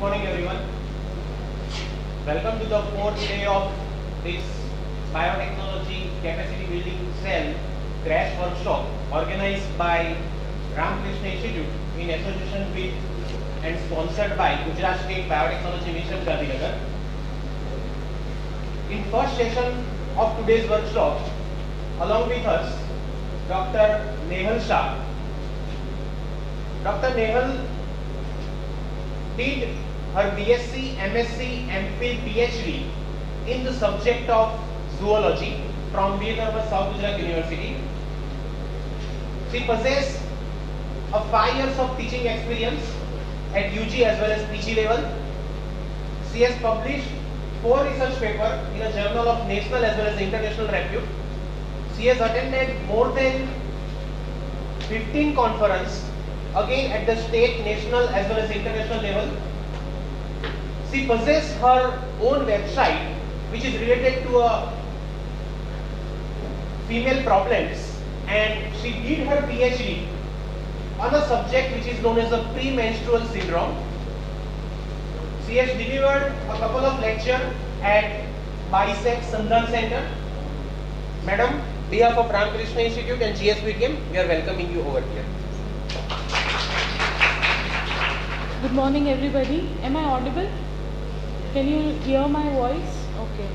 morning everyone. Welcome to the fourth day of this biotechnology capacity building cell crash workshop organized by Ramakrishna Institute in association with and sponsored by Gujarat State Biotechnology Mission Gandhinagar. In first session of today's workshop, along with us, Dr. Nehal Shah. Dr. Nehal did her BSc, MSc, MPhil, PhD in the subject of zoology from Veernagar South Gujarat University. She possesses a 5 years of teaching experience at UG as well as PG level. She has published 4 research papers in a journal of national as well as international repute. She has attended more than 15 conferences, again at the state, national as well as international level. She possesses her own website which is related to female problems, and she did her PhD on a subject which is known as the premenstrual syndrome. She has delivered a couple of lectures at BICEP Sandhan Center. Madam, on behalf of Ramakrishna Institute and GSBTM, we are welcoming you over here. Good morning everybody. Am I audible? Can you hear my voice? Okay.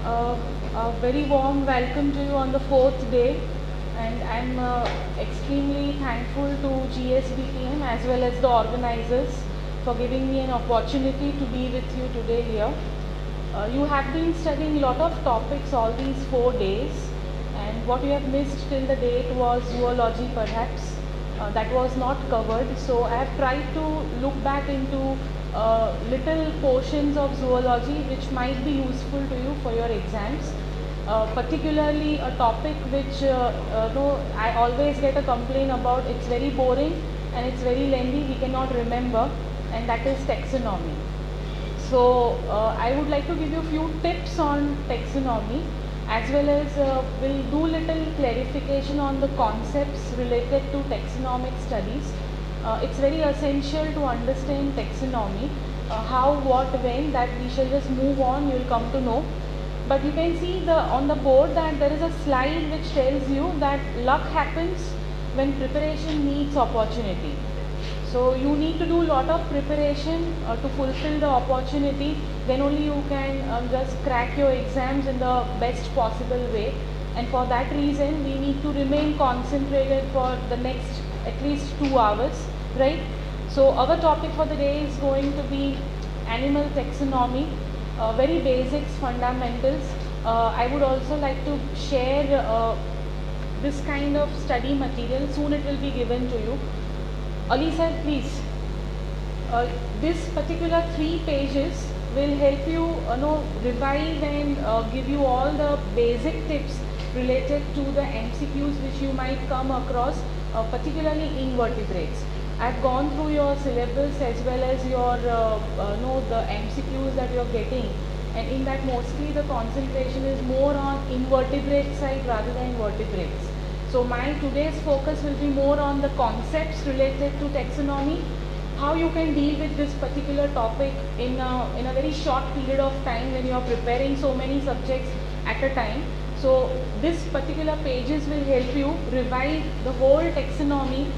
A very warm welcome to you on the 4th day, and I'm extremely thankful to GSBTM as well as the organizers for giving me an opportunity to be with you today here. You have been studying a lot of topics all these 4 days, and what you have missed till the date was zoology perhaps. That was not covered, so I have tried to look back into little portions of zoology which might be useful to you for your exams. Particularly a topic which I always get a complaint about. It's very boring and it's very lengthy, we cannot remember, and that is taxonomy. So I would like to give you a few tips on taxonomy, as well as we'll do little clarification on the concepts related to taxonomic studies. It's very essential to understand taxonomy, how, what, when, that we shall just move on, you'll come to know. But you can see on the board that there is a slide which tells you that luck happens when preparation meets opportunity. So you need to do a lot of preparation to fulfill the opportunity, then only you can just crack your exams in the best possible way. And for that reason, we need to remain concentrated for the next at least 2 hours, right? So our topic for the day is going to be animal taxonomy, very basics, fundamentals. I would also like to share this kind of study material. Soon it will be given to you. Ali sir, please. This particular 3 pages will help you, revise and give you all the basic tips related to the MCQs which you might come across, particularly invertebrates. I've gone through your syllabus as well as your the MCQs that you're getting, and in that mostly the concentration is more on invertebrate side rather than vertebrates. So my today's focus will be more on the concepts related to taxonomy, how you can deal with this particular topic in a very short period of time when you are preparing so many subjects at a time. So this particular pages will help you revise the whole taxonomy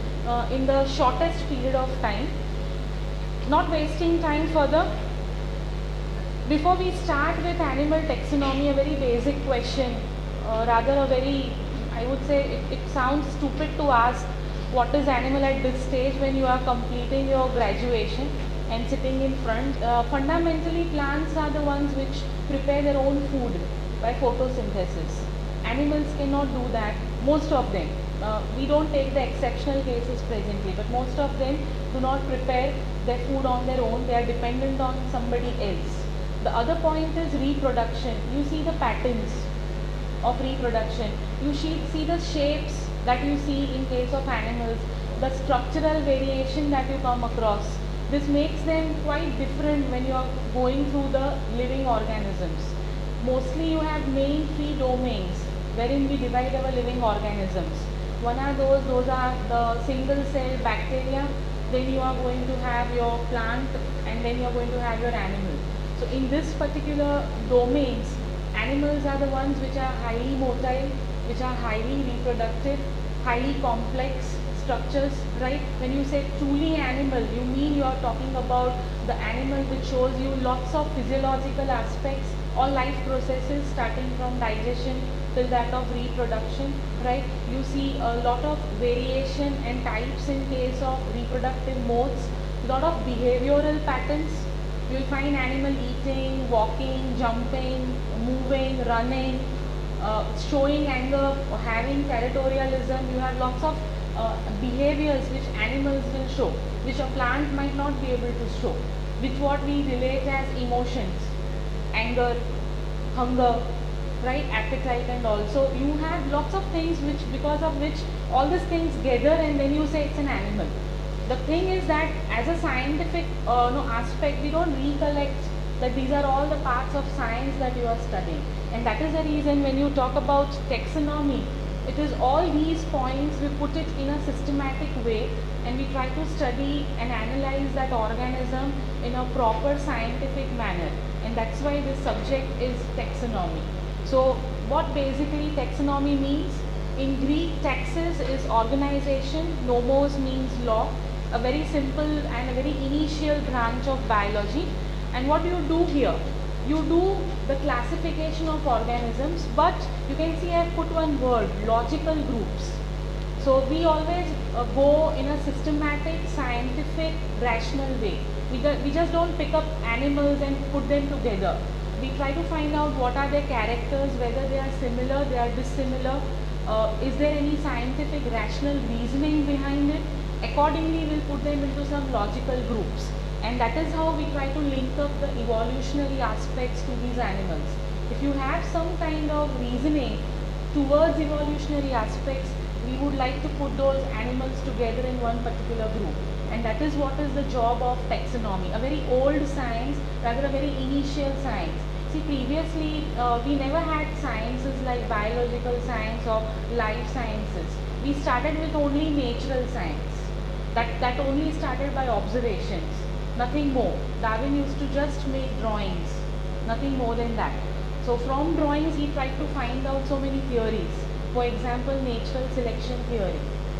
in the shortest period of time. Not wasting time further, before we start with animal taxonomy, a very basic question, rather a very, I would say it sounds stupid to ask what is animal at this stage when you are completing your graduation and sitting in front. Fundamentally, plants are the ones which prepare their own food by photosynthesis. Animals cannot do that, most of them. We don't take the exceptional cases presently, but most of them do not prepare their food on their own. They are dependent on somebody else. The other point is reproduction. You see the patterns of reproduction. You see the shapes that you see in case of animals, the structural variation that you come across. This makes them quite different when you are going through the living organisms. Mostly you have main 3 domains wherein we divide our living organisms. One are those are the single cell bacteria, then you are going to have your plant, and then you are going to have your animal. So in this particular domains, animals are the ones which are highly motile, which are highly reproductive, highly complex structures, right? When you say truly animal, you mean you are talking about the animal which shows you lots of physiological aspects, all life processes starting from digestion till that of reproduction, right? You see a lot of variation and types in case of reproductive modes, lot of behavioral patterns. You will find animal eating, walking, jumping, moving, running, showing anger, or having territorialism. You have lots of behaviors which animals will show, which a plant might not be able to show, which what we relate as emotions, anger, hunger, right, appetite, and also you have lots of things which, because of which all these things gather, and then you say it's an animal. The thing is that as a scientific aspect, we don't recollect that these are all the parts of science that you are studying, and that is the reason when you talk about taxonomy, it is all these points, we put it in a systematic way, and we try to study and analyze that organism in a proper scientific manner, and that's why this subject is taxonomy. So what basically taxonomy means? In Greek, taxis is organization, nomos means law, a very simple and a very initial branch of biology. And what do you do here? You do the classification of organisms, but you can see I have put one word, logical groups. So we always go in a systematic, scientific, rational way. We just don't pick up animals and put them together. We try to find out what are their characters, whether they are similar, they are dissimilar, is there any scientific rational reasoning behind it. Accordingly, we'll put them into some logical groups. And that is how we try to link up the evolutionary aspects to these animals. If you have some kind of reasoning towards evolutionary aspects, we would like to put those animals together in one particular group. And that is what is the job of taxonomy, a very old science, rather a very initial science. See, previously we never had sciences like biological science or life sciences. We started with only natural science. That only started by observations, nothing more. Darwin used to just make drawings, nothing more than that. So from drawings he tried to find out so many theories. For example, natural selection theory,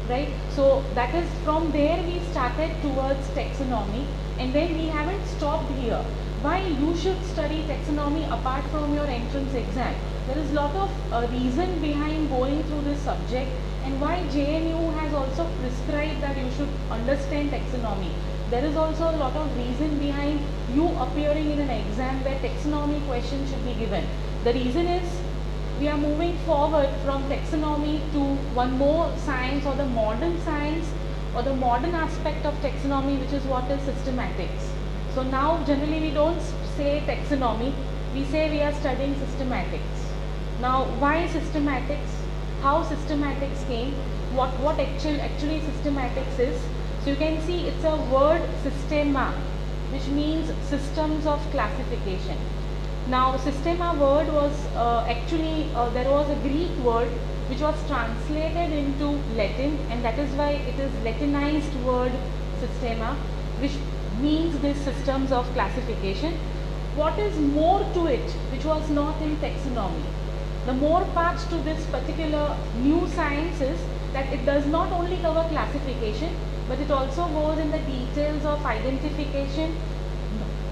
right? So that is from there we started towards taxonomy, and then we haven't stopped here. Why you should study taxonomy apart from your entrance exam? There is a lot of reason behind going through this subject, and why JNU has also prescribed that you should understand taxonomy. There is also a lot of reason behind you appearing in an exam where taxonomy questions should be given. The reason is we are moving forward from taxonomy to one more science, or the modern science, or the modern aspect of taxonomy, which is what is systematics. So now generally we don't say taxonomy, we say we are studying systematics. Now why systematics? How systematics came? What actually systematics is? So you can see it's a word systema, which means systems of classification. Now systema word was there was a Greek word which was translated into Latin, and that is why it is Latinized word systema, which means these systems of classification. What is more to it which was not in taxonomy? The more parts to this particular new science is that it does not only cover classification, but it also goes in the details of identification,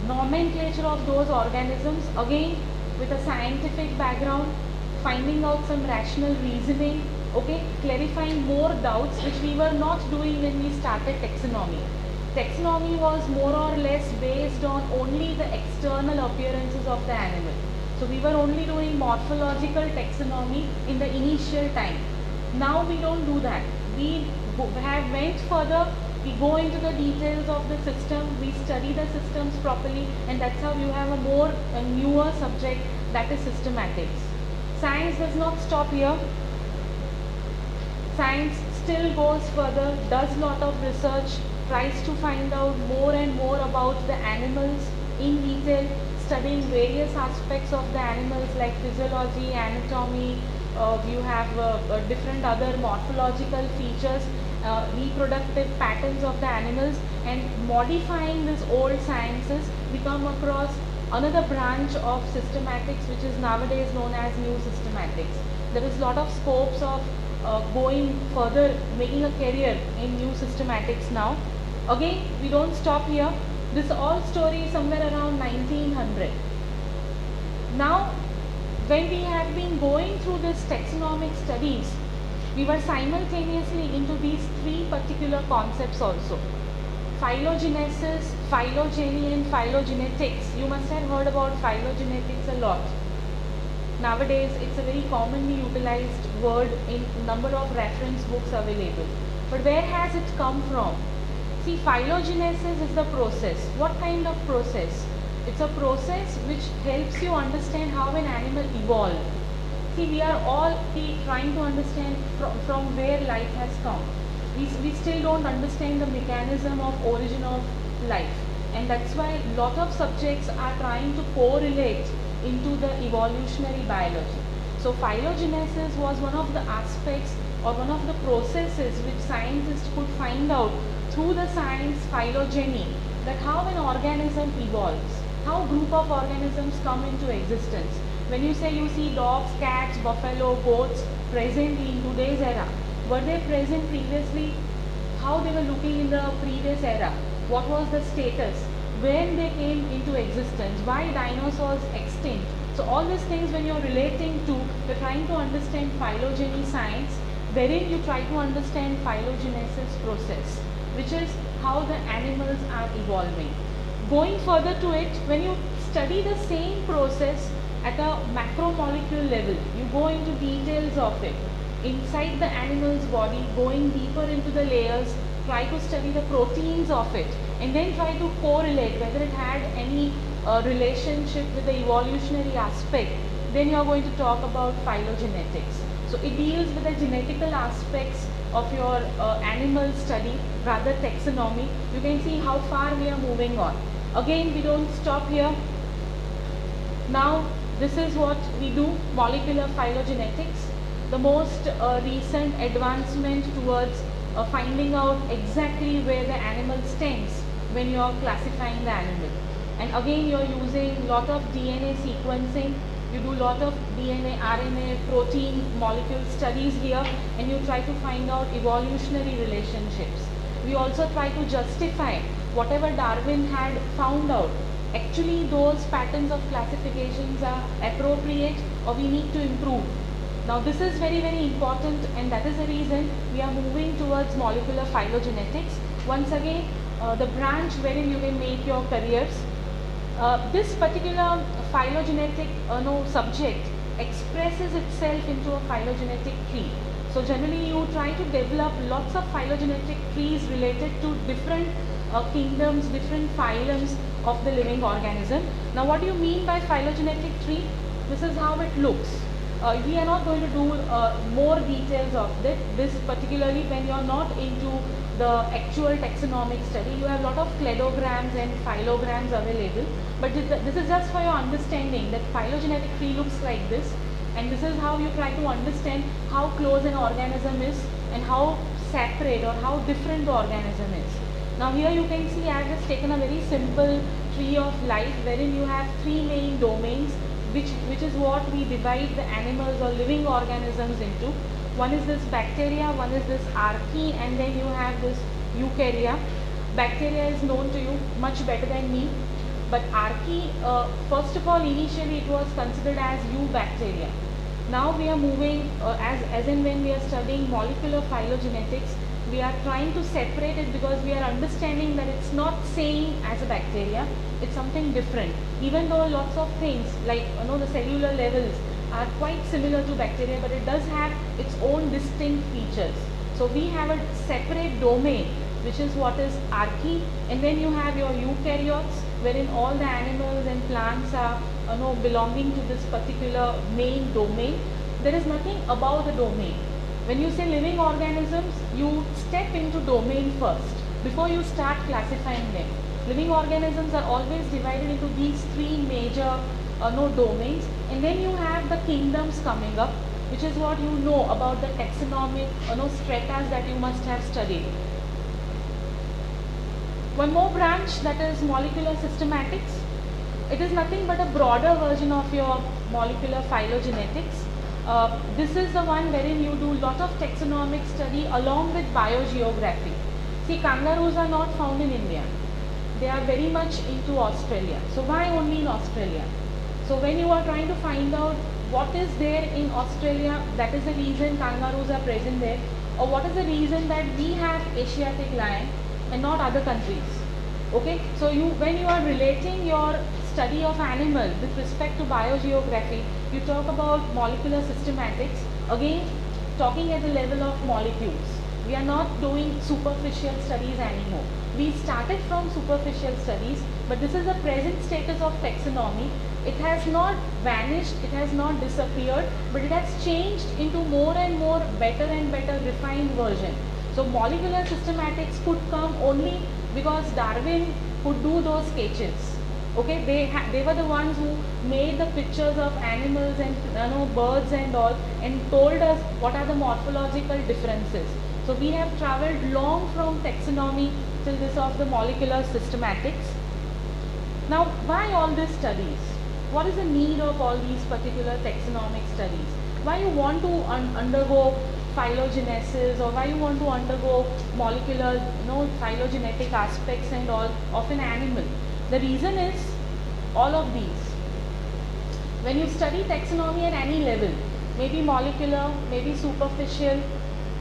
nomenclature of those organisms, again with a scientific background, finding out some rational reasoning, okay, clarifying more doubts which we were not doing when we started taxonomy. Taxonomy was more or less based on only the external appearances of the animal. So we were only doing morphological taxonomy in the initial time. Now we don't do that. We have went further, we go into the details of the system, we study the systems properly, and that's how you have a newer subject, that is systematics. Science does not stop here. Science still goes further, does lot of research, tries to find out more and more about the animals in detail, studying various aspects of the animals like physiology, anatomy, you have different other morphological features, reproductive patterns of the animals and modifying these old sciences, we come across another branch of systematics which is nowadays known as new systematics. There is a lot of scopes of going further, making a career in new systematics now. Again, we don't stop here. This all story is somewhere around 1900. Now, when we have been going through this taxonomic studies, we were simultaneously into these three particular concepts also. Phylogenesis, phylogeny and phylogenetics. You must have heard about phylogenetics a lot. Nowadays, it's a very commonly utilized word in number of reference books available. But where has it come from? See, phylogenesis is the process. What kind of process? It's a process which helps you understand how an animal evolved. See, we are all trying to understand from where life has come. We still don't understand the mechanism of origin of life, and that's why a lot of subjects are trying to correlate into the evolutionary biology. So phylogenesis was one of the aspects or one of the processes which scientists could find out through the science phylogeny, that how an organism evolves, how group of organisms come into existence. When you say you see dogs, cats, buffalo, goats presently in today's era, were they present previously? How they were looking in the previous era? What was the status? When they came into existence? Why dinosaurs extinct? So all these things, when you're relating to, you're trying to understand phylogeny science, wherein you try to understand phylogenesis process, which is how the animals are evolving. Going further to it, when you study the same process at a macromolecule level, you go into details of it. Inside the animal's body, going deeper into the layers, try to study the proteins of it, and then try to correlate whether it had any relationship with the evolutionary aspect. Then you are going to talk about phylogenetics. So it deals with the genetical aspects of your animal study, rather taxonomy. You can see how far we are moving on. Again, we don't stop here. Now, this is what we do, molecular phylogenetics. The most recent advancement towards finding out exactly where the animal stands when you are classifying the animal. And again, you are using lot of DNA sequencing. You do lot of DNA, RNA, protein, molecule studies here, and you try to find out evolutionary relationships. We also try to justify whatever Darwin had found out. Actually, those patterns of classifications are appropriate or we need to improve. Now, this is very, very important, and that is the reason we are moving towards molecular phylogenetics. Once again, the branch wherein you can make your careers. This particular phylogenetic subject expresses itself into a phylogenetic tree. So generally you try to develop lots of phylogenetic trees related to different kingdoms, different phylums of the living organism. Now what do you mean by phylogenetic tree? This is how it looks. We are not going to do more details of this particularly when you are not into the actual taxonomic study. You have a lot of cladograms and phylograms available, but this is just for your understanding that phylogenetic tree looks like this, and this is how you try to understand how close an organism is and how separate or how different the organism is. Now here you can see I have just taken a very simple tree of life wherein you have three main domains, which is what we divide the animals or living organisms into. One is this bacteria, one is this archaea, and then you have this eukarya. Bacteria is known to you much better than me, but archaea, first of all, initially it was considered as eubacteria. Now we are moving, as and when we are studying molecular phylogenetics, we are trying to separate it because we are understanding that it's not same as a bacteria, it's something different. Even though lots of things like the cellular levels are quite similar to bacteria, but it does have its own distinct features. So we have a separate domain, which is what is archaea, and then you have your eukaryotes, wherein all the animals and plants are belonging to this particular main domain. There is nothing about the domain. When you say living organisms, you step into domain first before you start classifying them. Living organisms are always divided into these three major domains, and then you have the kingdoms coming up. which is what you know about the taxonomic stratas that you must have studied. One more branch, that is molecular systematics. It is nothing but a broader version of your molecular phylogenetics. This is the one wherein you do lot of taxonomic study along with biogeography. See, kangaroos are not found in India. They are very much into Australia. So why only in Australia? So when you are trying to find out what is there in Australia, that is the reason kangaroos are present there, or what is the reason that we have Asiatic lion and not other countries. Okay, so when you are relating your study of animal with respect to biogeography, you talk about molecular systematics, again talking at the level of molecules. We are not doing superficial studies anymore. We started from superficial studies, but this is the present status of taxonomy. It has not vanished, it has not disappeared, but it has changed into more and more better and better refined version. So molecular systematics could come only because Darwin could do those sketches. Okay, they were the ones who made the pictures of animals and birds and all, and told us what are the morphological differences. So we have travelled long from taxonomy till this of the molecular systematics. Now, why all these studies? What is the need of all these particular taxonomic studies? Why you want to undergo phylogenesis, or why you want to undergo molecular, phylogenetic aspects and all of an animal? The reason is all of these. When you study taxonomy at any level, maybe molecular, maybe superficial,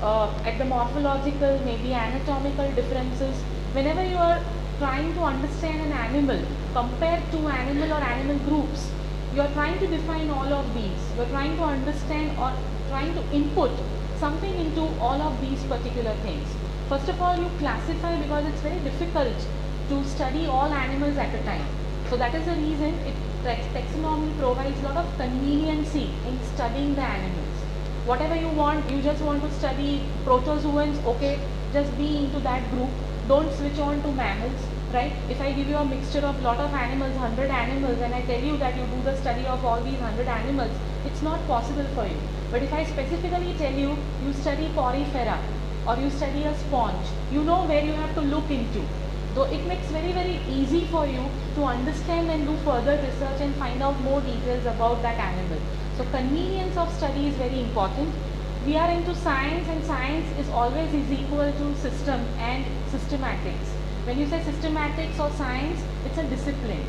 at the morphological, maybe anatomical differences, whenever you are trying to understand an animal compared to animal or animal groups, you are trying to define all of these. You are trying to understand or trying to input something into all of these particular things. First of all, you classify, because it's very difficult to study all animals at a time. So that is the reason taxonomy provides a lot of conveniency in studying the animals. Whatever you want, you just want to study protozoans, okay, just be into that group. Don't switch on to mammals, right? If I give you a mixture of lot of animals, 100 animals, and I tell you that you do the study of all these 100 animals, it's not possible for you. But if I specifically tell you, you study porifera or you study a sponge, you know where you have to look into. So it makes very, very easy for you to understand and do further research and find out more details about that animal. So convenience of study is very important. We are into science, and science is always is equal to system and systematics. When you say systematics or science, it's a discipline.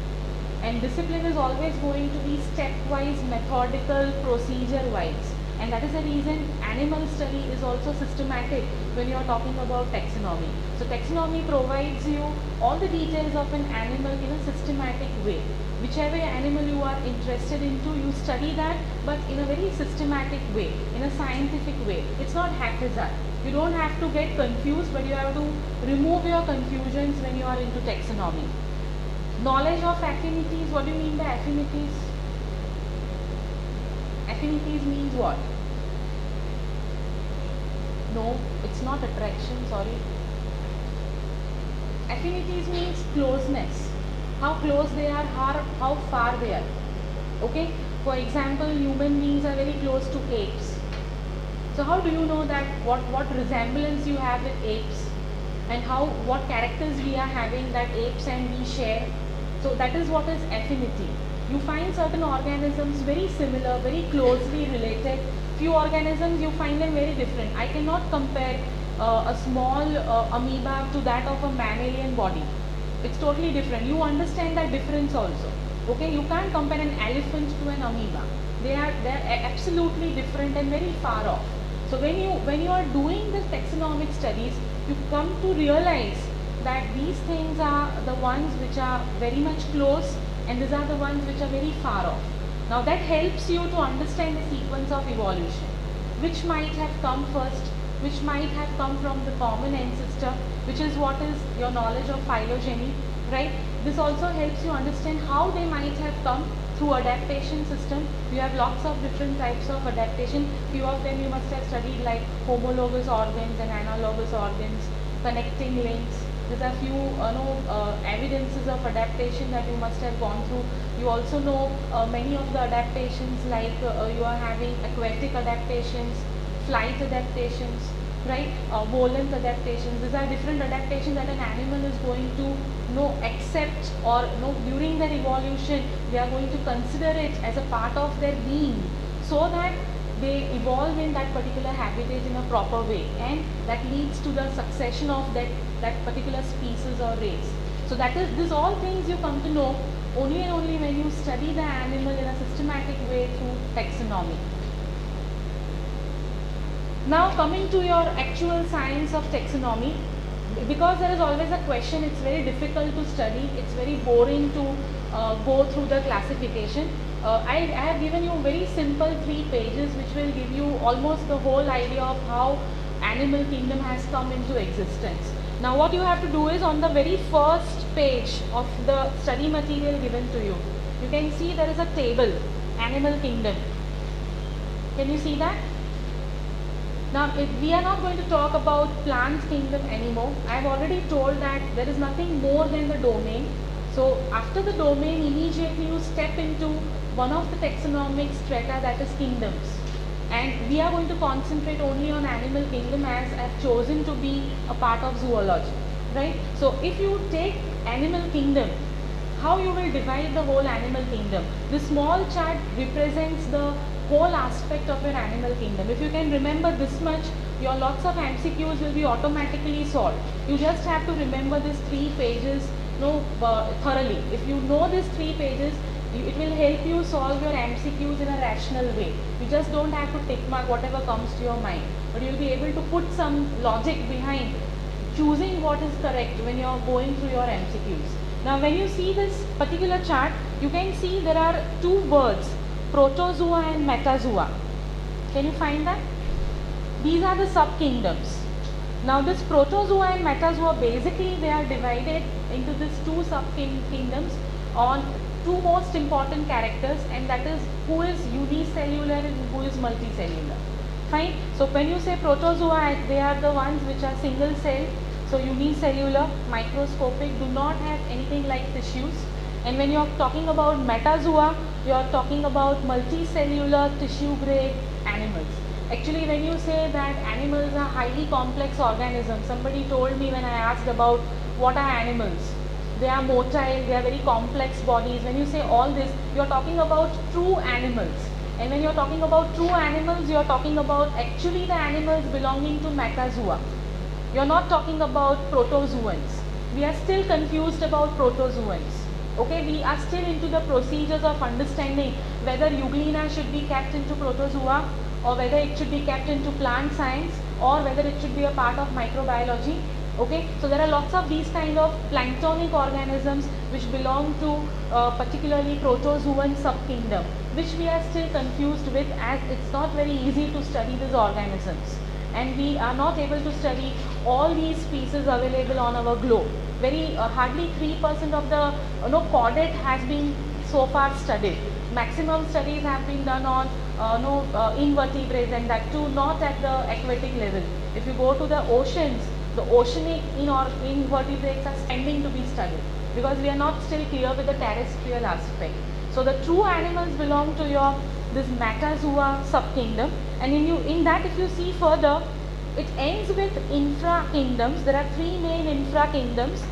And discipline is always going to be stepwise, methodical, procedure-wise. And that is the reason animal study is also systematic when you are talking about taxonomy. So taxonomy provides you all the details of an animal in a systematic way. Whichever animal you are interested into, you study that, but in a very systematic way, in a scientific way. It's not haphazard. You don't have to get confused, but you have to remove your confusions when you are into taxonomy. Knowledge of affinities. What do you mean by affinities? Affinities means what? No, it's not attraction, sorry. Affinities means closeness. How close they are, how far they are. Okay? For example, human beings are very close to apes. So how do you know that what resemblance you have with apes, and what characters we are having that apes and we share? So that is what is affinity. You find certain organisms very similar, very closely related. Few organisms you find them very different. I cannot compare a small amoeba to that of a mammalian body. It's totally different. You understand that difference also. Okay, you can't compare an elephant to an amoeba. They are absolutely different and very far off. So when you are doing the taxonomic studies, you come to realize that these things are the ones which are very much close, and these are the ones which are very far off. Now that helps you to understand the sequence of evolution, which might have come first, which might have come from the common ancestor, which is what is your knowledge of phylogeny, right? This also helps you understand how they might have come through adaptation system. You have lots of different types of adaptation. Few of them you must have studied, like homologous organs and analogous organs, connecting links, These are few evidences of adaptation that you must have gone through. You also know many of the adaptations, like you are having aquatic adaptations, flight adaptations, right? Volant adaptations. These are different adaptations that an animal is going to accept, or during their evolution they are going to consider it as a part of their being, so that they evolve in that particular habitat in a proper way, and that leads to the succession of that particular species or race. So these all things you come to know only and only when you study the animal in a systematic way through taxonomy. Now coming to your actual science of taxonomy, because there is always a question, it's very difficult to study, it's very boring to go through the classification. I have given you very simple 3 pages which will give you almost the whole idea of how animal kingdom has come into existence. Now what you have to do is, on the very first page of the study material given to you, you can see there is a table, animal kingdom. Can you see that? Now, we are not going to talk about plant kingdom anymore. I have already told that there is nothing more than the domain. So, after the domain, immediately you step into one of the taxonomic strata, that is kingdoms. And we are going to concentrate only on animal kingdom, as I have chosen to be a part of zoology, right? So, if you take animal kingdom, how you will divide the whole animal kingdom? This small chart represents the whole aspect of your animal kingdom. If you can remember this much, your lots of MCQs will be automatically solved. You just have to remember these 3 pages thoroughly. If you know these 3 pages, it will help you solve your MCQs in a rational way. You just don't have to tick mark whatever comes to your mind, but you will be able to put some logic behind choosing what is correct when you are going through your MCQs. Now when you see this particular chart, you can see there are 2 words, protozoa and metazoa. Can you find that? These are the sub-kingdoms. Now this protozoa and metazoa, basically they are divided into these 2 sub-kingdoms on 2 most important characters, and that is who is unicellular and who is multicellular. Fine. So when you say protozoa, they are the ones which are single cell, so unicellular, microscopic, do not have anything like tissues. And when you are talking about metazoa, you are talking about multicellular tissue grade animals. Actually, when you say that animals are highly complex organisms, somebody told me when I asked about what are animals, they are motile, they are very complex bodies. When you say all this, you are talking about true animals. And when you are talking about true animals, you are talking about actually the animals belonging to metazoa. You are not talking about protozoans. We are still confused about protozoans. Okay, we are still into the procedures of understanding whether Euglena should be kept into protozoa, or whether it should be kept into plant science, or whether it should be a part of microbiology. Okay, so there are lots of these kind of planktonic organisms which belong to particularly protozoan subkingdom, which we are still confused with, as it's not very easy to study these organisms, and we are not able to study all these species available on our globe. Very hardly 3% of the chordate has been so far studied. Maximum studies have been done on invertebrates, and that too not at the aquatic level. If you go to the oceans, the oceanic invertebrates are pending to be studied, because we are not still clear with the terrestrial aspect. So the true animals belong to this metazoa subkingdom, and in that if you see further, it ends with infra kingdoms. There are 3 main infra kingdoms: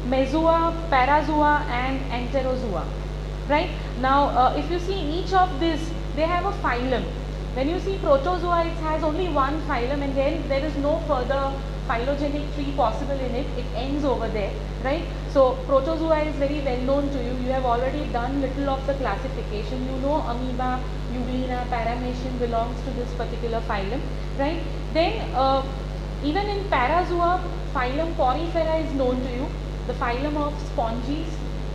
mesozoa, parazoa and enterozoa. Right? Now if you see each of these, they have a phylum. When you see protozoa, it has only 1 phylum, and then there is no further phylogenetic tree possible in it. It ends over there, right? So protozoa is very well known to you. You have already done little of the classification. You know amoeba, Euglena, Paramecium belongs to this particular phylum, right? Then even in parazoa, phylum Porifera is known to you, the phylum of sponges.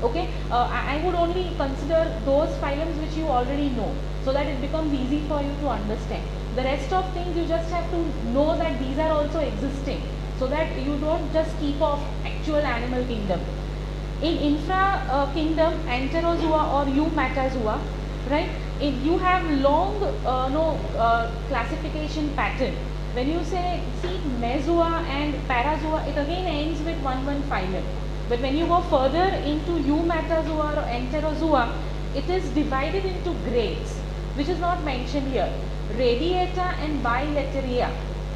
Okay, I would only consider those phylums which you already know, so that it becomes easy for you to understand. The rest of things you just have to know that these are also existing, so that you don't just keep off actual animal kingdom. In infra kingdom, enterozoa or eumetazoa, right? You have long classification pattern. When you say, see, Mesozoa and Parazoa, it again ends with one phylum. But when you go further into Eumetazoa or Enterozoa, it is divided into grades, which is not mentioned here. Radiata and Bilateria,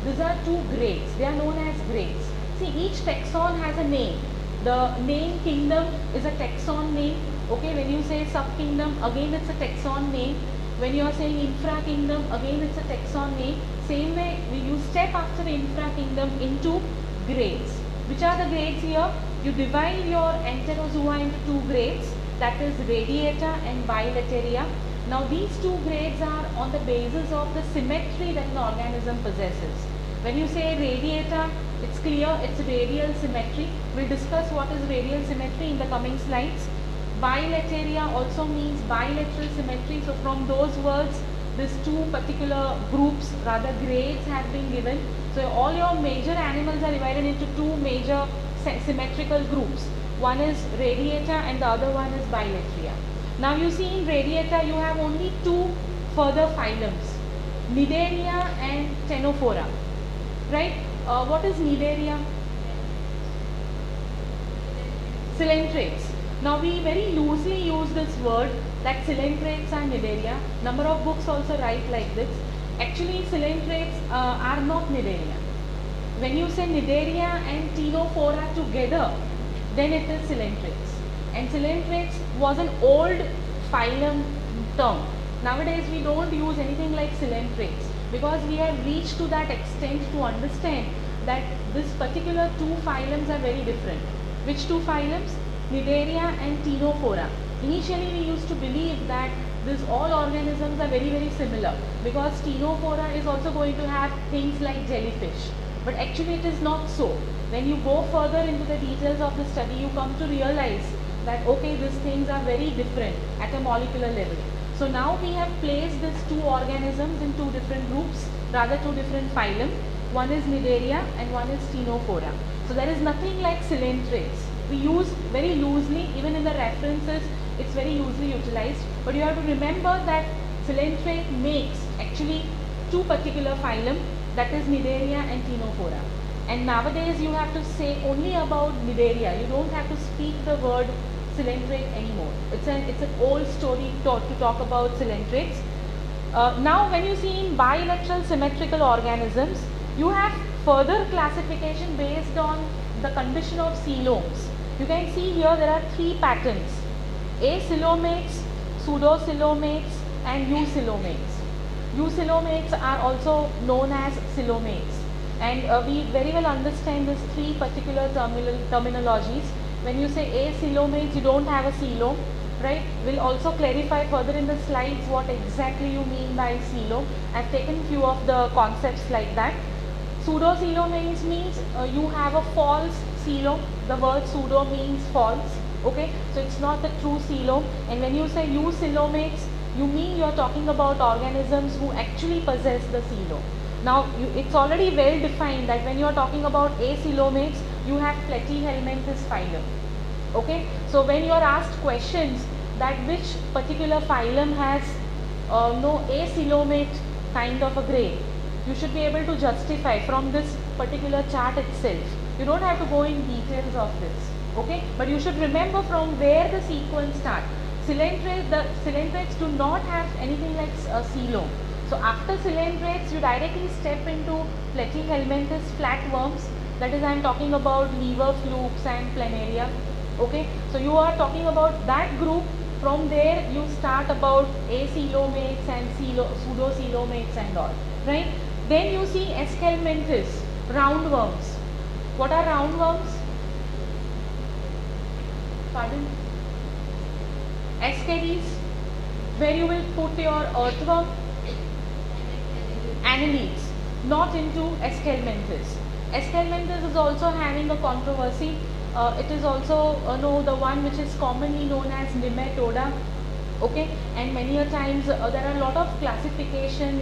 these are two grades. They are known as grades. See, each taxon has a name. The name kingdom is a taxon name. Okay, when you say subkingdom, again it's a taxon name. When you are saying infra kingdom, again it's a taxon name. Same way, you step after the infra kingdom into grades. Which are the grades here? You divide your Enterozoa into two grades, that is Radiata and Bilateria. Now these two grades are on the basis of the symmetry that an organism possesses. When you say Radiata, it's clear it's radial symmetry. We'll discuss what is radial symmetry in the coming slides. Bilateria also means bilateral symmetry. So from those words, these two particular groups, rather grades, have been given. So all your major animals are divided into two major symmetrical groups. One is Radiata and the other one is Bilateria. Now you see in Radiata you have only two further phylums, Cnidaria and Ctenophora. Right? What is Cnidaria? Coelentrates. Now we very loosely use this word that coelentrates are Cnidaria. Number of books also write like this. Actually coelentrates are not Cnidaria. When you say Cnidaria and Ctenophora together, then it is coelentrates. And coelentrates was an old phylum term. Nowadays we don't use anything like coelentrates because we have reached to that extent to understand that this particular two phylums are very different. Which two phylums? Cnidaria and Ctenophora. Initially we used to believe that these all organisms are very similar because Ctenophora is also going to have things like jellyfish. But actually it is not so. When you go further into the details of the study, you come to realize that okay, these things are very different at a molecular level. So now we have placed these two organisms in two different groups, rather two different phylum. One is Cnidaria and one is Ctenophora. So there is nothing like coelentrates. We use very loosely, even in the references, it's very loosely utilized. But you have to remember that coelentrate makes actually two particular phylum, that is Cnidaria and Ctenophora. And nowadays you have to say only about Cnidaria. You don't have to speak the word coelentrate anymore. It's an old story to talk about coelentrates. Now when you see in bilateral symmetrical organisms, you have further classification based on the condition of coelomes. You can see here there are three patterns: acoelomates, pseudocoelomates and eucoelomates. Eucoelomates are also known as coelomates, and we very well understand these three particular terminologies. When you say acoelomates, you don't have a coelom, right? We'll also clarify further in the slides what exactly you mean by coelom. I've taken few of the concepts like that. Pseudocoelomates means you have a false coelom. The word pseudo means false. Okay, so it's not the true coelom. And when you say eucoelomates, you mean you are talking about organisms who actually possess the coelom. Now it's already well defined that when you are talking about acoelomates, you have Platyhelminthes phylum. Okay, so when you are asked questions that which particular phylum has no acoelomate kind of a grade, you should be able to justify from this particular chart itself. You don't have to go in details of this. Okay, but you should remember from where the sequence starts. The coelentrates do not have anything like a coelom. So after coelentrates, you directly step into Platyhelminthes flatworms. That is, I am talking about liver flukes and planaria. Okay, so you are talking about that group. From there, you start about acoelomates and pseudocoelomates and all. Right? Then you see Aschelminthes, roundworms. What are roundworms? Pardon? Ascaris, where you will put your earthworm, annelids, not into Aschelminthes. Aschelminthes is also having a controversy. It is also the one which is commonly known as nematoda. Okay, and many a times there are a lot of classification,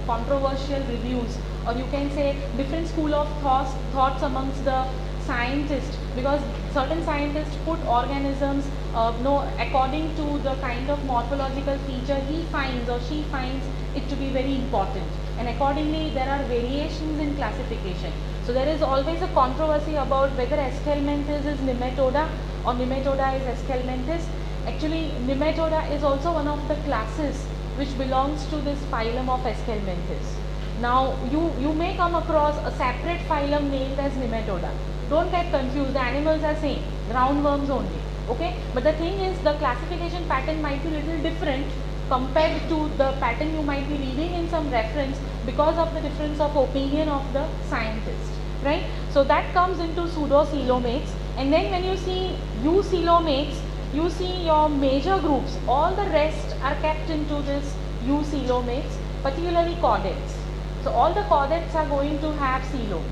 controversial reviews, or you can say different school of thoughts amongst the scientists, because certain scientists put organisms according to the kind of morphological feature he finds or she finds it to be very important. and accordingly there are variations in classification. So there is always a controversy about whether Aschelmantis is Nematoda or Nematoda is Aschelmantis. Actually, Nematoda is also one of the classes which belongs to this phylum of Aschelmantis. Now you may come across a separate phylum named as Nematoda. Don't get confused, the animals are same, roundworms only. Okay, but the thing is, the classification pattern might be little different compared to the pattern you might be reading in some reference because of the difference of opinion of the scientist, right? So that comes into pseudocoelomates, and then when you see eucoelomates, you see your major groups, all the rest are kept into this eucoelomates, particularly chordates. So all the chordates are going to have coelom.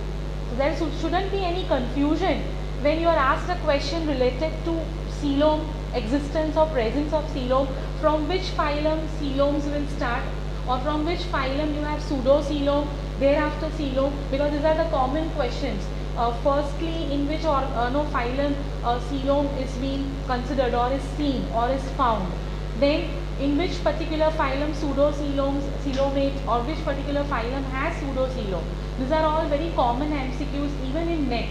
So there shouldn't be any confusion when you are asked a question related to coelom, existence or presence of coelom, from which phylum coeloms will start, or from which phylum you have pseudocoelom, thereafter coelom, because these are the common questions. Firstly, in which phylum coelom is being considered or is seen or is found. Then in which particular phylum pseudocoelomate, or which particular phylum has pseudocoelom. These are all very common MCQs even in NET.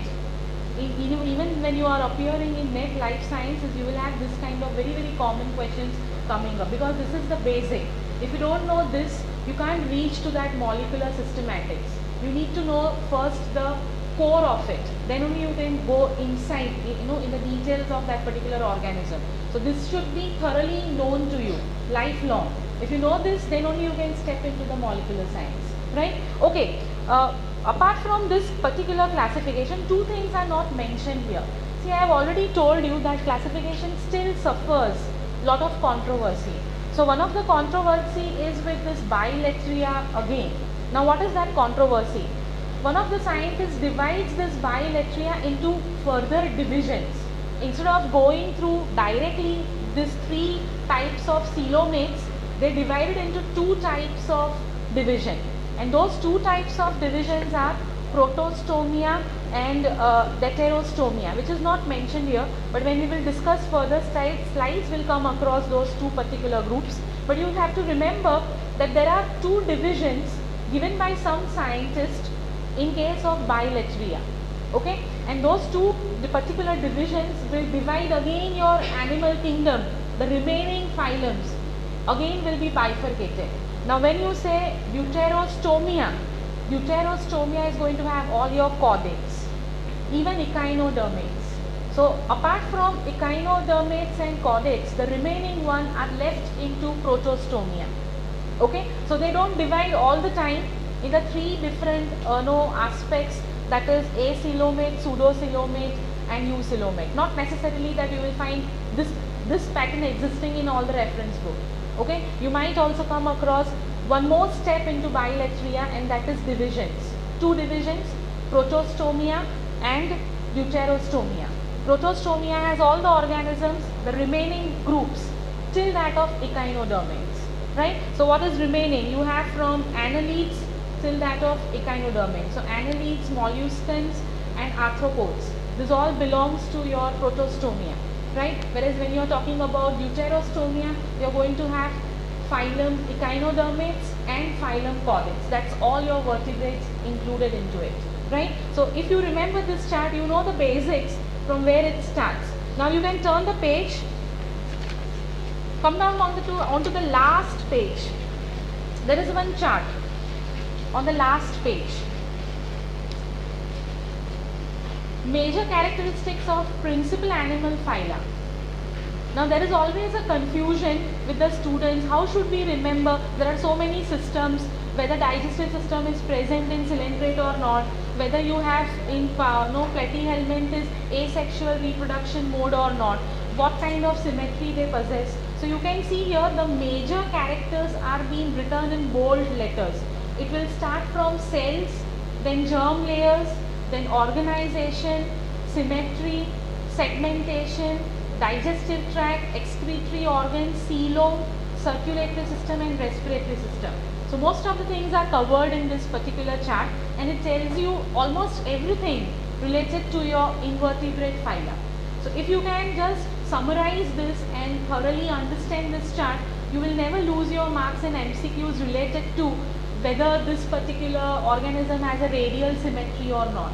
Even when you are appearing in NET Life Sciences, you will have this kind of very common questions coming up, because this is the basic. If you don't know this, you can't reach to that molecular systematics. You need to know first the core of it, then only you can go inside, in the details of that particular organism. So this should be thoroughly known to you, lifelong. If you know this, then only you can step into the molecular science, right? Okay. Apart from this particular classification, two things are not mentioned here. See, I have already told you that classification still suffers lot of controversy. So one of the controversy is with this bilateria again. Now what is that controversy? One of the scientists divides this bilateria into further divisions. Instead of going through directly these three types of coelomates, they divided into two types of division. And those two types of divisions are protostomia and deuterostomia, which is not mentioned here, but when we will discuss further slides will come across those two particular groups. But you have to remember that there are two divisions given by some scientists in case of bilateria, okay? And those two particular divisions will divide again your animal kingdom. The remaining phylums again will be bifurcated. Now when you say deuterostomia is going to have all your chordates, even echinodermates. So apart from echinodermates and chordates, the remaining one are left into protostomia. Okay, so they don't divide all the time in the three different aspects, that is acoelomate, pseudocoelomate and eucoelomate. Not necessarily that you will find this pattern existing in all the reference book. Okay, you might also come across one more step into bilateria, and that is divisions. Two divisions, protostomia and deuterostomia. Protostomia has all the organisms, the remaining groups till that of echinodermates, right? So what is remaining? You have from annelids till that of echinodermates. So annelids, molluscans and arthropods. This all belongs to your protostomia, right? Whereas when you are talking about deuterostomia, you are going to have phylum echinodermates and phylum chordates. That's all your vertebrates included into it, right? So if you remember this chart, you know the basics from where it starts. Now you can turn the page, come down onto the last page. There is one chart on the last page. Major characteristics of principal animal phyla. Now there is always a confusion with the students. How should we remember? There are so many systems, whether digestive system is present in cylindrate or not, whether you have in platyhelminths asexual reproduction mode or not, what kind of symmetry they possess. So you can see here the major characters are being written in bold letters. It will start from cells, then germ layers, then organization, symmetry, segmentation, digestive tract, excretory organs, coelom, circulatory system and respiratory system. So most of the things are covered in this particular chart, and it tells you almost everything related to your invertebrate phyla. So if you can just summarize this and thoroughly understand this chart, you will never lose your marks in MCQs related to whether this particular organism has a radial symmetry or not,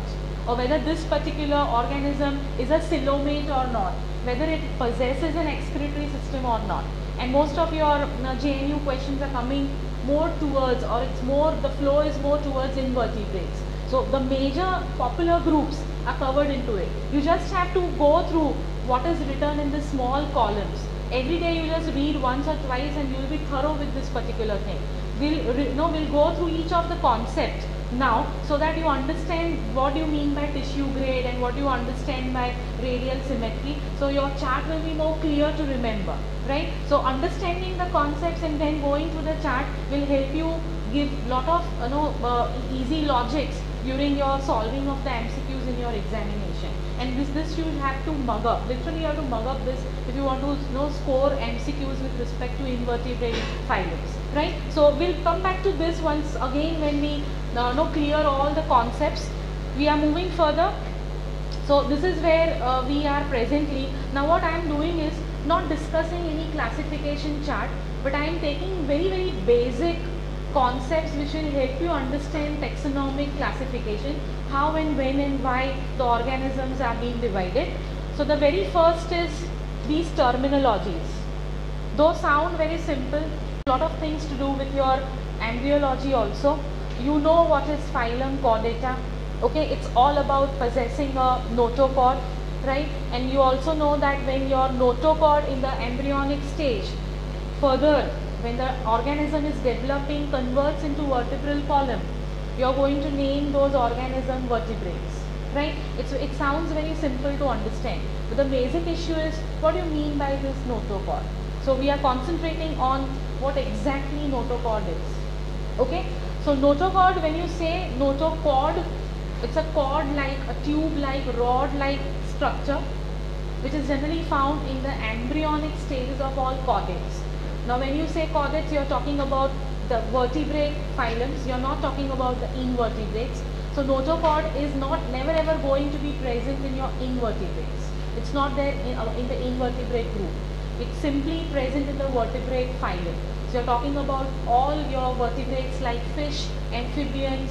or whether this particular organism is a coelomate or not, whether it possesses an excretory system or not. And most of your JNU questions are coming more towards, or it's more, the flow is more towards invertebrates. So the major popular groups are covered into it. You just have to go through what is written in the small columns. Every day you just read once or twice and you will be thorough with this particular thing. We'll go through each of the concepts now, so that you understand what you mean by tissue grade and what you understand by radial symmetry. So your chart will be more clear to remember, right? So understanding the concepts and then going through the chart will help you give lot of easy logics during your solving of the MCQs in your examination. And this you have to mug up. Literally you have to mug up this if you want to score MCQs with respect to invertebrate phylums, right? So we'll come back to this once again when we clear all the concepts. We are moving further. So this is where we are presently. Now what I am doing is not discussing any classification chart, but I am taking very basic concepts which will help you understand taxonomic classification, how and when and why the organisms are being divided. So the very first is these terminologies. Those sound very simple, a lot of things to do with your embryology also. You know what is phylum Chordata, okay? It's all about possessing a notochord, right? And you also know that when your notochord in the embryonic stage, further when the organism is developing, converts into vertebral column, you are going to name those organism vertebrates, right? It sounds very simple to understand, but the basic issue is what do you mean by this notochord? So we are concentrating on what exactly notochord is, okay? So notochord, when you say notochord, it's a cord-like, a tube-like, rod-like structure which is generally found in the embryonic stages of all chordates. Now when you say chordates, you are talking about the vertebrate phylums, you are not talking about the invertebrates. So notochord is never ever going to be present in your invertebrates. It's not there in the invertebrate group. It's simply present in the vertebrate phylum. So you're talking about all your vertebrates like fish, amphibians,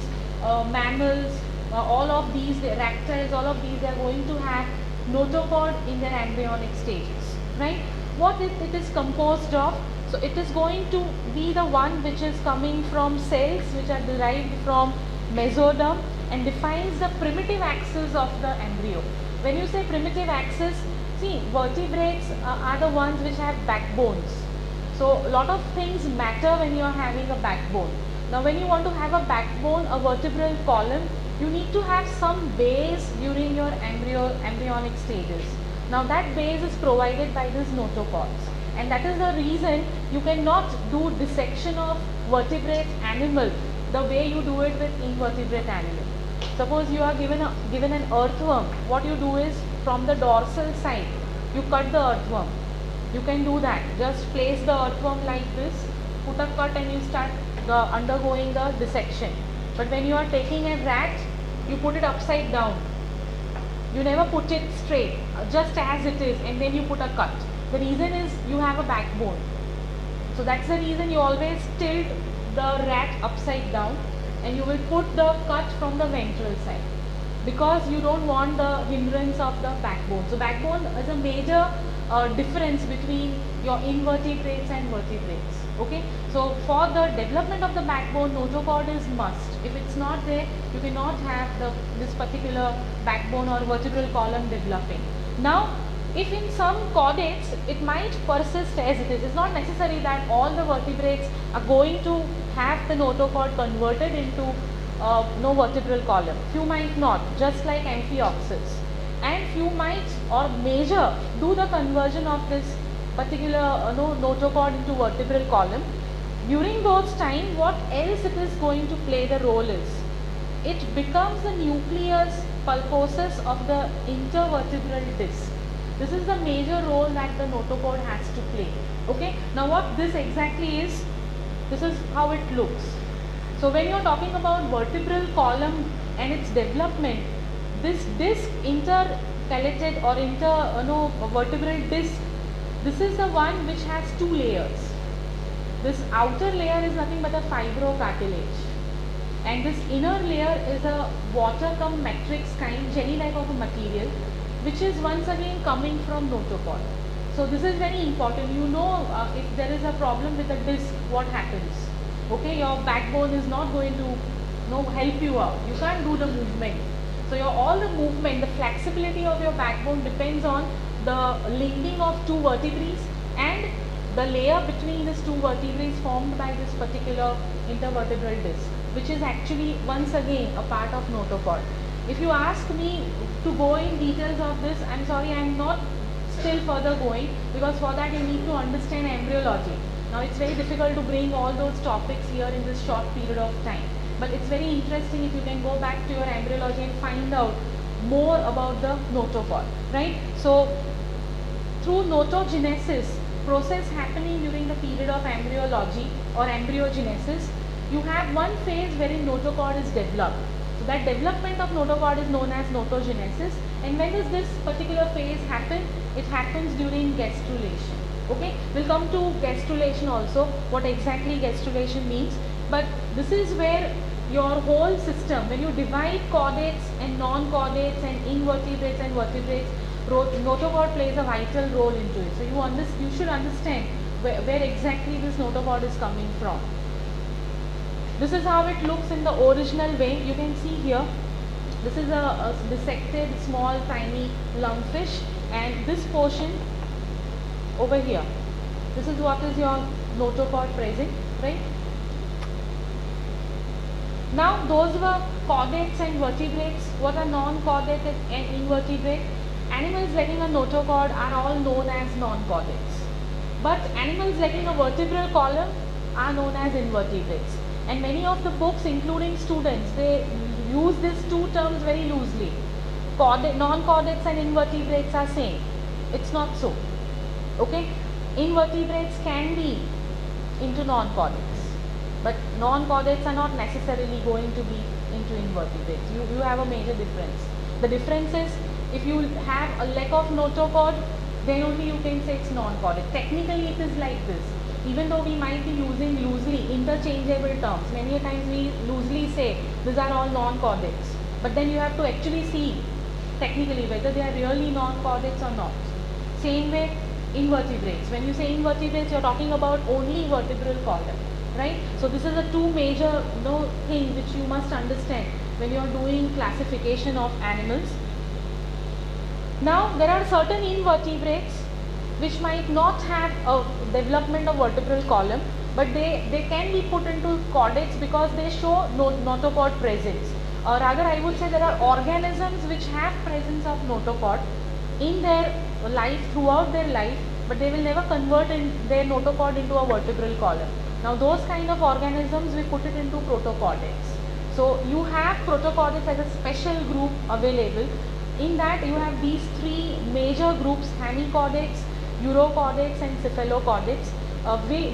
mammals, all of these, the reptiles, all of these, they are going to have notochord in their embryonic stages, right? What it is composed of? So it is going to be the one which is coming from cells which are derived from mesoderm and defines the primitive axis of the embryo. When you say primitive axis, see, vertebrates are the ones which have backbones. So a lot of things matter when you are having a backbone. Now when you want to have a backbone, a vertebral column, you need to have some base during your embryonic stages. Now that base is provided by these notochords, and that is the reason you cannot do dissection of vertebrate animal the way you do it with invertebrate animal. Suppose you are given an earthworm, what you do is from the dorsal side you cut the earthworm. You can do that. Just place the earthworm like this, put a cut, and you start undergoing the dissection. But when you are taking a rat, you put it upside down. You never put it straight, just as it is, and then you put a cut. The reason is you have a backbone. So that's the reason you always tilt the rat upside down, and you will put the cut from the ventral side, because you don't want the hindrance of the backbone. So backbone is a major difference between your invertebrates and vertebrates, okay? So for the development of the backbone, notochord is must. If it's not there, you cannot have this particular backbone or vertebral column developing. Now if in some chordates it might persist as it is, it's not necessary that all the vertebrates are going to have the notochord converted into no vertebral column. Few might not, just like Amphioxus, and few might or major do the conversion of this particular notochord into vertebral column. During those time, what else it is going to play the role is, it becomes the nucleus pulposus of the intervertebral disc. This is the major role that the notochord has to play, okay? Now what this exactly is, this is how it looks. So when you are talking about vertebral column and its development, this disc, intercalated or vertebral disc, this is the one which has two layers. This outer layer is nothing but a fibrocartilage, and this inner layer is a water cum matrix kind jelly like of a material, which is once again coming from notochord. So this is very important. You know, if there is a problem with the disc, what happens? Okay, your backbone is not going to help you out. You can't do the movement. So all the movement, the flexibility of your backbone depends on the linking of two vertebrae and the layer between these two vertebrae formed by this particular intervertebral disc, which is actually once again a part of notochord. If you ask me to go in details of this, I'm sorry, I'm not still further going, because for that you need to understand embryology. Now it's very difficult to bring all those topics here in this short period of time, but it's very interesting if you can go back to your embryology and find out more about the notochord, right? So through notogenesis, process happening during the period of embryology or embryogenesis, you have one phase wherein notochord is developed. So that development of notochord is known as notogenesis. And when does this particular phase happen? It happens during gastrulation. Okay, we'll come to gastrulation also, what exactly gastrulation means. But this is where your whole system, when you divide chordates and non-chordates and invertebrates and vertebrates, notochord plays a vital role into it. So you should understand where exactly this notochord is coming from. This is how it looks in the original way. You can see here, this is a dissected small tiny lungfish, and this portion over here, this is what is your notochord present, right? Now those were chordates and vertebrates. What are non-chordate and invertebrate? Animals lacking a notochord are all known as non-chordates, but animals lacking a vertebral column are known as invertebrates. And many of the books, including students, they use these two terms very loosely. Non-chordates and invertebrates are same. It's not so. Okay, invertebrates can be into non-chordates, but non-chordates are not necessarily going to be into invertebrates. You have a major difference. The difference is, if you have a lack of notochord, then only you can say it's non-chordate. Technically it is like this. Even though we might be using loosely interchangeable terms, many a times we loosely say these are all non-chordates, but then you have to actually see technically whether they are really non-chordates or not. Same way invertebrates. When you say invertebrates, you are talking about only vertebral column, right? So this is the two major things which you must understand when you are doing classification of animals. Now there are certain invertebrates which might not have a development of vertebral column, but they can be put into chordates because they show notochord presence. Or rather, I would say there are organisms which have presence of notochord in their life, throughout their life, but they will never convert their notochord into a vertebral column. Now those kind of organisms, we put it into protochordates. So you have protochordates as a special group available. In that you have these three major groups: hemichordates, urochordates and cephalochordates,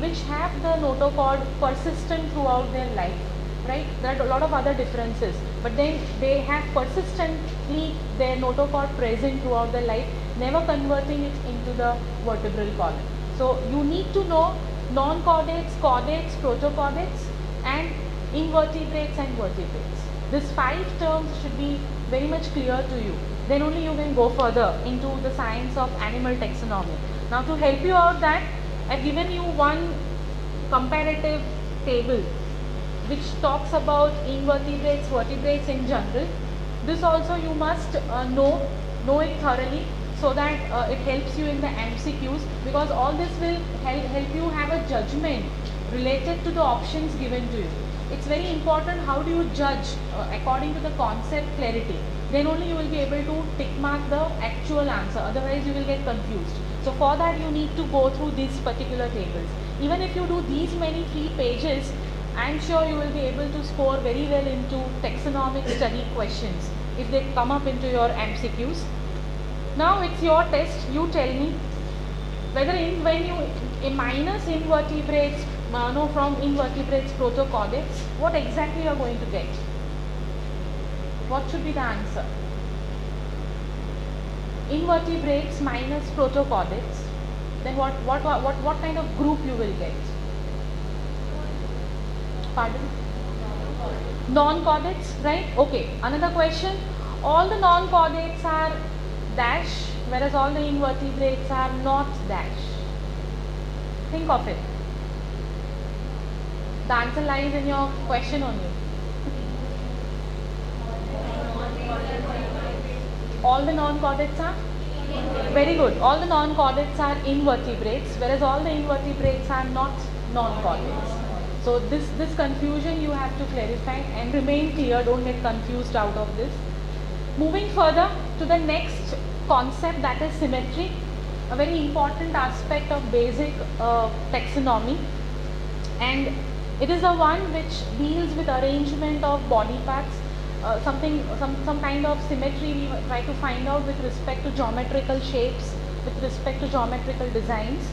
which have the notochord persistent throughout their life, right? There are a lot of other differences, but then they have persistently their notochord present throughout their life, never converting it into the vertebral column. So you need to know non-chordates, chordates, protochordates and invertebrates and vertebrates. These 5 terms should be very much clear to you. Then only you can go further into the science of animal taxonomy. Now to help you out that, I have given you one comparative table which talks about invertebrates, vertebrates in general. This also you must know it thoroughly, so that it helps you in the MCQs, because all this will help you have a judgment related to the options given to you. It's very important how do you judge according to the concept clarity. Then only you will be able to tick mark the actual answer, otherwise you will get confused. So for that you need to go through these particular tables. Even if you do these many 3 pages, I am sure you will be able to score very well into taxonomic study questions if they come up into your MCQs. Now it's your test. You tell me whether when you minus invertebrates, from invertebrates protochordates, what exactly you are going to get? What should be the answer? Invertebrates minus protochordates, then what kind of group you will get? Pardon? Non-chordates, right? Okay. Another question. All the non-chordates are dash, whereas all the invertebrates are not dash. Think of it. The answer lies in your question only. All the non-chordates are? Very good. All the non-chordates are invertebrates, whereas all the invertebrates are not non-chordates. So this confusion you have to clarify and remain clear. Don't get confused out of this. Moving further to the next concept, that is symmetry, a very important aspect of basic taxonomy, and it is the one which deals with arrangement of body parts. Some kind of symmetry we try to find out with respect to geometrical shapes, with respect to geometrical designs.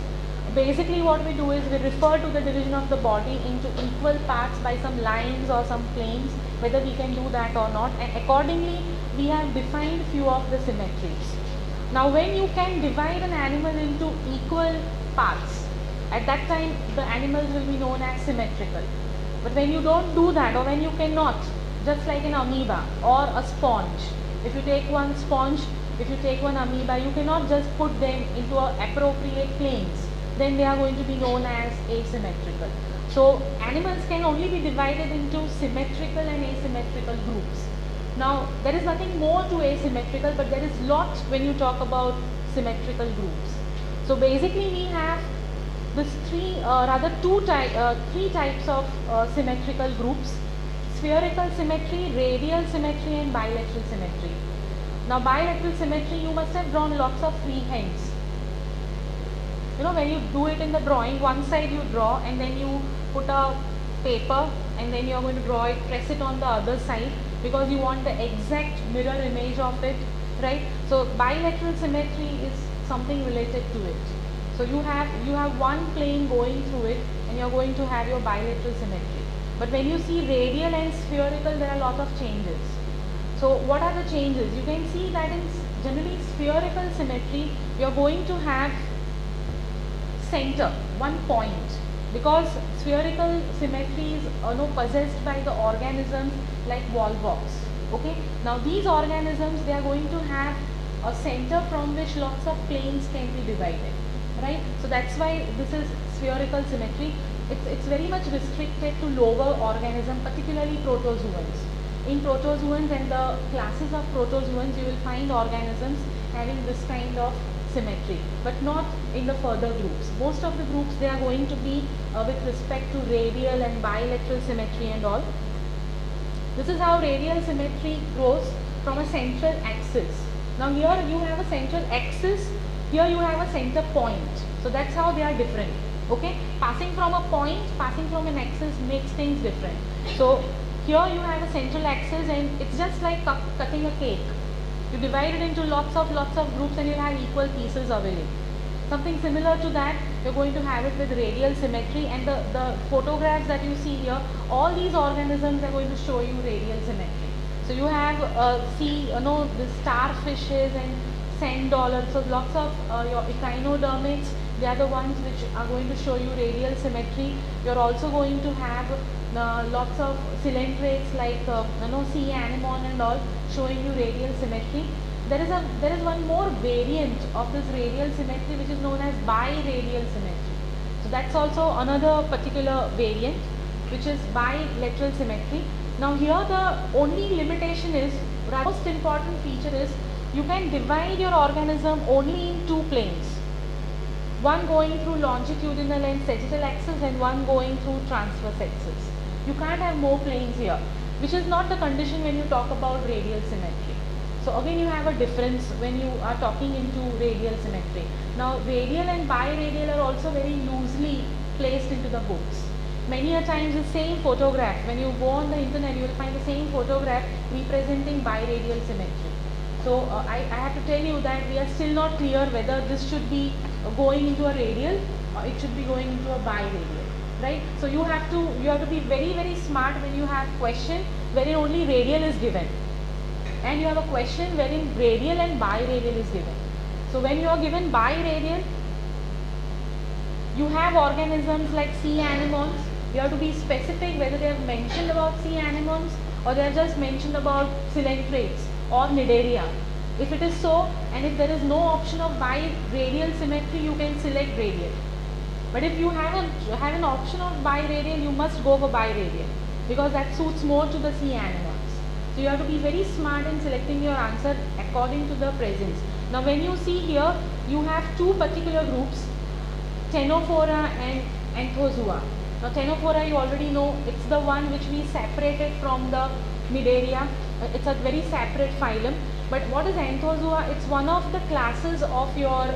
Basically what we do is we refer to the division of the body into equal parts by some lines or some planes, whether we can do that or not, and accordingly we have defined few of the symmetries. Now when you can divide an animal into equal parts, at that time the animals will be known as symmetrical. But when you don't do that, or when you cannot, just like an amoeba or a sponge, if you take one sponge, if you take one amoeba, you cannot just put them into appropriate planes, then they are going to be known as asymmetrical. So animals can only be divided into symmetrical and asymmetrical groups. Now there is nothing more to asymmetrical, but there is lot when you talk about symmetrical groups. So basically we have this three types of symmetrical groups: spherical symmetry, radial symmetry, and bilateral symmetry. Now bilateral symmetry, you must have drawn lots of freehands. You know, when you do it in the drawing, one side you draw and then you put a paper and then you are going to draw it, press it on the other side because you want the exact mirror image of it, right? So bilateral symmetry is something related to it. So you have one plane going through it and you are going to have your bilateral symmetry. But when you see radial and spherical, there are a lot of changes. So what are the changes? You can see that in generally spherical symmetry, you are going to have center, one point, because spherical symmetry is possessed by the organisms like Volvox. Okay, now these organisms, they are going to have a center from which lots of planes can be divided, right? So that's why this is spherical symmetry. It's very much restricted to lower organisms, particularly protozoans. In protozoans and the classes of protozoans, you will find organisms having this kind of symmetry, but not in the further groups. Most of the groups, they are going to be with respect to radial and bilateral symmetry and all. This is how radial symmetry grows from a central axis. Now here you have a central axis, here you have a center point. So that's how they are different. Okay, passing from a point, passing from an axis makes things different. So here you have a central axis and it's just like cutting a cake. You divide it into lots of groups and you'll have equal pieces available. Something similar to that, you're going to have it with radial symmetry, and the photographs that you see here, all these organisms are going to show you radial symmetry. So you have the starfishes and sand dollars, so lots of your echinodermids, they are the ones which are going to show you radial symmetry. You're also going to have lots of coelentrates like sea anemone and all showing you radial symmetry. There is one more variant of this radial symmetry which is known as biradial symmetry. So that's also another particular variant which is bilateral symmetry. Now here the only limitation is, the most important feature is, you can divide your organism only in two planes. One going through longitudinal and sagittal axis and one going through transverse axis. You can't have more planes here, which is not the condition when you talk about radial symmetry. So again you have a difference when you are talking into radial symmetry. Now radial and biradial are also very loosely placed into the books. Many a times the same photograph, when you go on the internet, you will find the same photograph representing biradial symmetry. So I have to tell you that we are still not clear whether this should be going into a radial or it should be going into a biradial, right? So you have to be very, very smart when you have question wherein only radial is given, and you have a question wherein radial and biradial is given. So when you are given biradial, you have organisms like sea anemones, You have to be specific whether they have mentioned about sea anemones or they have just mentioned about coelentrates or Cnidaria. If it is so, and if there is no option of biradial symmetry, you can select radial. But if you have an option of biradial, you must go for biradial because that suits more to the sea anemones. So you have to be very smart in selecting your answer according to the presence. Now when you see here, you have two particular groups, Ctenophora and Anthozoa. Now Ctenophora you already know, it's the one which we separated from the Cnidaria. It's a very separate phylum. But what is Anthozoa? It's one of the classes of your,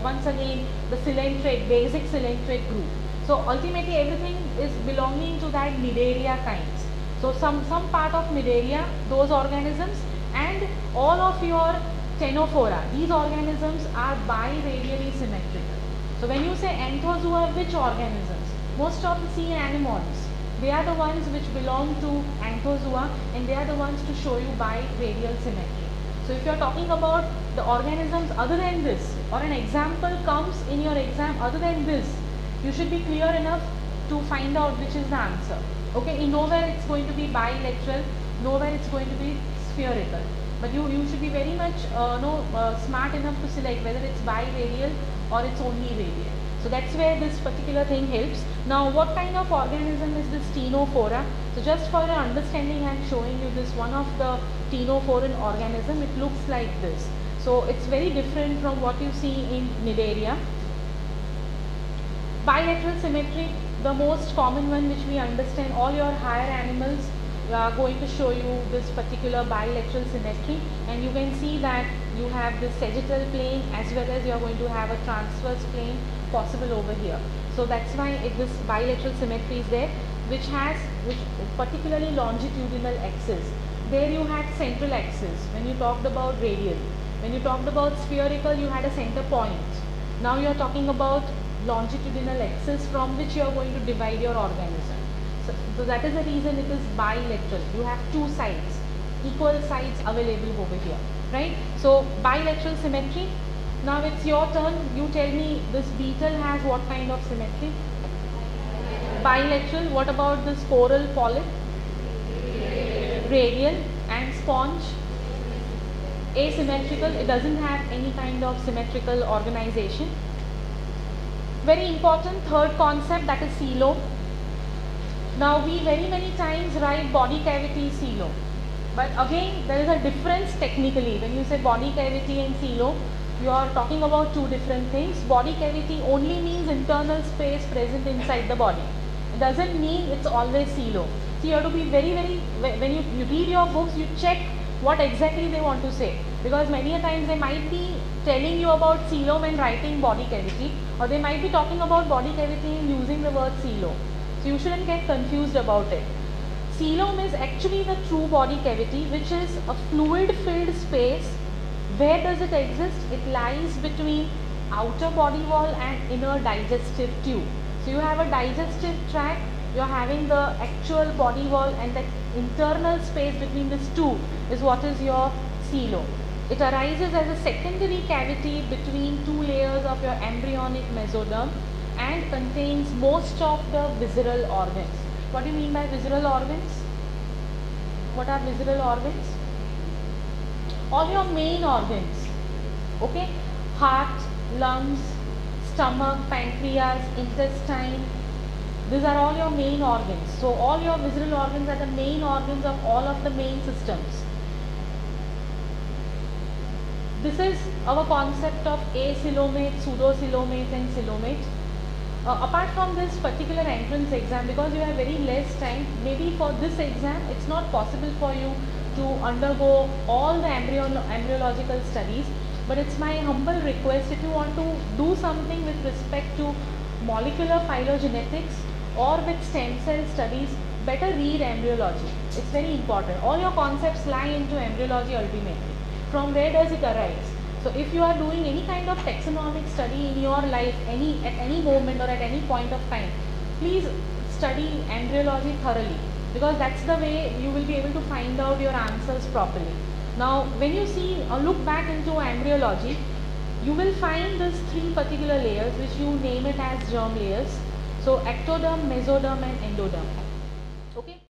once again, the coelenterate, basic coelenterate group. So ultimately everything is belonging to that Cnidaria kinds. So some part of Cnidaria, those organisms, and all of your Ctenophora, these organisms are biradially symmetrical. So when you say Anthozoa, which organisms? Most of the sea anemones, they are the ones which belong to Anthozoa and they are the ones to show you biradial symmetry. So if you are talking about the organisms other than this, or an example comes in your exam other than this, you should be clear enough to find out which is the answer. Okay, in nowhere it's going to be bilateral, nowhere it's going to be spherical. But you should be very much smart enough to select whether it's biradial or it's only radial. So that's where this particular thing helps. Now what kind of organism is this Ctenophora? So just for your understanding, I am showing you this one of the ctenophoran organism. It looks like this. So it's very different from what you see in Cnidaria. Bilateral symmetry, the most common one which we understand, all your higher animals are going to show you this particular bilateral symmetry, and you can see that you have this sagittal plane as well as you are going to have a transverse plane possible over here. So that's why this bilateral symmetry is there, which particularly longitudinal axis. There you had central axis when you talked about radial. When you talked about spherical, you had a center point. Now you are talking about longitudinal axis from which you are going to divide your organism. So that is the reason it is bilateral. You have two sides, equal sides available over here, right? So bilateral symmetry. Now it's your turn. You tell me this beetle has what kind of symmetry? Bilateral. What about this coral polyp? Radial. And sponge? Asymmetrical. It doesn't have any kind of symmetrical organization. Very important third concept, that is coelom. Now we very many times write body cavity coelom, but again there is a difference technically. When you say body cavity and coelom, you are talking about two different things. Body cavity only means internal space present inside the body. It doesn't mean it's always coelom. So you have to be very, when you read your books, you check what exactly they want to say, because many a times they might be telling you about coelom and writing body cavity, or they might be talking about body cavity and using the word coelom. So you shouldn't get confused about it. Coelom is actually the true body cavity, which is a fluid filled space. Where does it exist? It lies between outer body wall and inner digestive tube. So you have a digestive tract, you are having the actual body wall, and the internal space between these two is what is your coelom. It arises as a secondary cavity between two layers of your embryonic mesoderm and contains most of the visceral organs. What do you mean by visceral organs? What are visceral organs? All your main organs, okay? Heart, lungs, stomach, pancreas, intestine, these are all your main organs. So all your visceral organs are the main organs of all of the main systems. This is our concept of acoelomate, pseudocoelomate and coelomate. Apart from this particular entrance exam, because you have very less time, maybe for this exam it's not possible for you to undergo all the embryological studies, but it's my humble request, if you want to do something with respect to molecular phylogenetics or with stem cell studies, better read embryology. It's very important. All your concepts lie into embryology ultimately. From where does it arise? So if you are doing any kind of taxonomic study in your life, at any moment or at any point of time, please study embryology thoroughly, because that's the way you will be able to find out your answers properly. Now when you see or look back into embryology, you will find these three particular layers which you name it as germ layers. So ectoderm, mesoderm and endoderm.